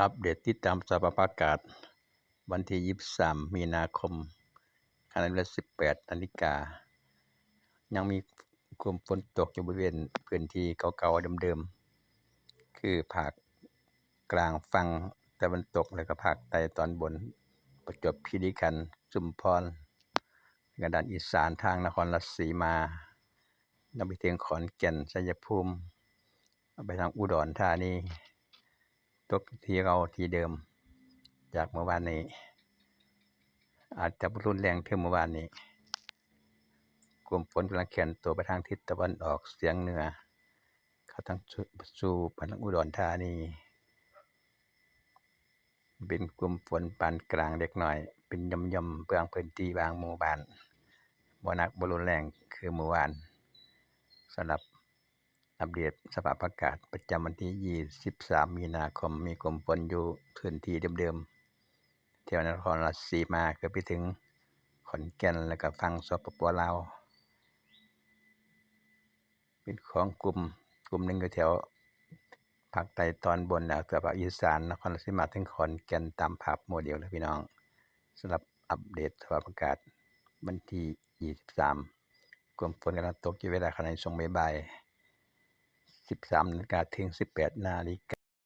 อัปเดตติดตามสภาพอากาศวันที่23มีนาคมขณะเวลา18 นาฬิกายังมีกลุ่มฝนตกอยู่บริเวณพื้นที่เก่าๆเดิมๆคือภาคกลางฝั่งตะวันตกแล้วก็ภาคใต้ตอนบนประจวบคีรีขันธ์ชุมพรและด้านอีสานทางนครราชสีมายังไปถึงขอนแก่นชัยภูมิไปทางอุดรธานีตกที่เราที่เดิมจากเมื่อวานนี้อาจจะรุนแรงถึงเมื่อวานนี้กลุ่มฝนกำลังเคลื่อนตัวไปทางทิศตะวันออกเฉียงเหนือเข้าทางสู่ทางอุดรธานีเป็นกลุ่มฝนปานกลางเล็กน้อยเป็นหย่อมๆบางพื้นที่บางหมู่บ้านบ่หนักบ่รุนแรงคือเมื่อวานสำหรับอัปเดตสภาพอากาศประจำวันที่23มีนาคมมีกลุ่มฝนอยู่พื้นที่เดิมๆแถวนครราชสีมาคือไปถึงขอนแก่นแล้วก็ฝั่งสปป.ลาวเป็นของกลุ่มหนึ่งอยู่แถวภาคใต้ตอนบนแล้วก็ภาคอีสานนครราชสีมาถึงขอนแก่นตามภาพโมเดลเลยพี่น้องสำหรับอัปเดตสภาพอากาศวันที่23กลุ่มฝนกำลังตกอยู่เวลาขณะช่วงบ่ายๆ13 นาฬิกาถึง 18 นาฬิกา